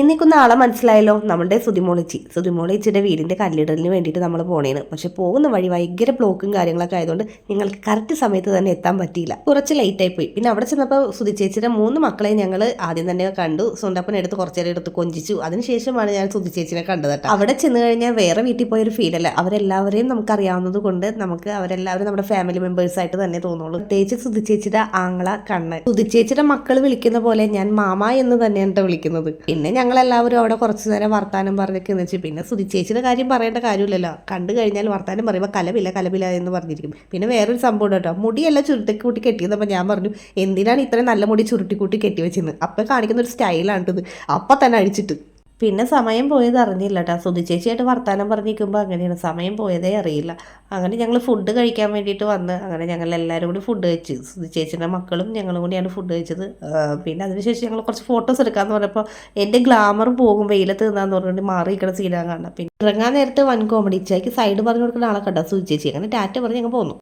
ഇന്നിക്കുന്ന ആളെ മനസ്സിലായല്ലോ, നമ്മുടെ സുതിമോളിച്ചിയുടെ വീടിന്റെ കല്ലിടലിന് വേണ്ടിയിട്ട് നമ്മൾ പോണേന്. പക്ഷെ പോകുന്ന വഴി ഭയങ്കര ബ്ലോക്കും കാര്യങ്ങളൊക്കെ ആയതുകൊണ്ട് നിങ്ങൾക്ക് കറക്റ്റ് സമയത്ത് തന്നെ എത്താൻ പറ്റിയില്ല, കുറച്ച് ലേറ്റ് ആയി പോയി. പിന്നെ അവിടെ ചെന്നപ്പോൾ സുതിച്ചേച്ചിയുടെ 3 മക്കളെ ഞങ്ങൾ ആദ്യം തന്നെ കണ്ടു. സ്വന്തപ്പനെ എടുത്ത് കുറച്ചേരം എടുത്ത് കൊഞ്ചിച്ചു. അതിനുശേഷമാണ് ഞാൻ സുതിച്ചേച്ചിനെ കണ്ടത് കേട്ടോ. അവിടെ ചെന്ന് കഴിഞ്ഞാൽ വേറെ വീട്ടിൽ പോയൊരു ഫീൽ അല്ല. അവരെല്ലാവരെയും നമുക്ക് അറിയാവുന്നത് കൊണ്ട് നമുക്ക് അവരെല്ലാവരും നമ്മുടെ ഫാമിലി മെമ്പേഴ്സ് ആയിട്ട് തന്നെ തോന്നുള്ളൂ. പ്രത്യേകിച്ച് സുതിച്ചേച്ചിയുടെ ആങ്ങള കണ്ണൻ. സുതിച്ചേച്ചിയുടെ മക്കൾ വിളിക്കുന്ന പോലെ ഞാൻ മാമ എന്ന് തന്നെയാണ് വിളിക്കുന്നത്. പിന്നെ ഞങ്ങളെല്ലാവരും അവിടെ കുറച്ച് നേരം വർത്താനം പറഞ്ഞൊക്കെ വെച്ച്, പിന്നെ സുതിച്ചേച്ചിയുടെ കാര്യം പറയേണ്ട കാര്യമില്ലല്ലോ. കണ്ടു കഴിഞ്ഞാൽ വർത്താനം പറയുമ്പോൾ കലപില എന്ന് പറഞ്ഞിരിക്കും. പിന്നെ വേറൊരു സംഭവം കേട്ടോ, മുടിയെല്ലാം ചുരുട്ടിക്കൂട്ടി കെട്ടിയതപ്പോൾ ഞാൻ പറഞ്ഞു, എന്തിനാണ് ഇത്രയും നല്ല മുടി ചുരുട്ടിക്കൂട്ടി കെട്ടി വെച്ചെന്ന്. അപ്പം കാണിക്കുന്ന ഒരു സ്റ്റൈലാണിത്. അപ്പം തന്നെ അഴിച്ചിട്ട് പിന്നെ സമയം പോയത് അറിഞ്ഞില്ല കേട്ടോ. സുതിച്ചേച്ചിയായിട്ട് വർത്താനം പറഞ്ഞിരിക്കുമ്പോൾ അങ്ങനെയാണ്, സമയം പോയതേ അറിയില്ല. അങ്ങനെ ഞങ്ങൾ ഫുഡ് കഴിക്കാൻ വേണ്ടിയിട്ട് വന്ന് അങ്ങനെ ഞങ്ങൾ എല്ലാവരും കൂടി ഫുഡ് കഴിച്ച്, സുതിച്ചേച്ചിയുടെ മക്കളും ഞങ്ങളും കൂടിയാണ് ഫുഡ് കഴിച്ചത്. പിന്നെ അതിനുശേഷം ഞങ്ങൾ കുറച്ച് ഫോട്ടോസ് എടുക്കാമെന്ന് പറഞ്ഞപ്പോൾ എൻ്റെ ഗ്ലാമർ പോകും വെയിലത്ത് നിന്നാന്ന് പറഞ്ഞിട്ട് മാറി നിൽക്കുന്ന സീനാണ് കാണാം. പിന്നെ ഇറങ്ങാൻ നേരത്തെ വൻ കോമഡി, ചേക്ക് സൈഡ് പറഞ്ഞു കൊടുക്കുന്ന ആളെ കണ്ടോ സുതിച്ചേച്ചി. അങ്ങനെ ടാറ്റ പറഞ്ഞ് ഞങ്ങൾ പോന്നു.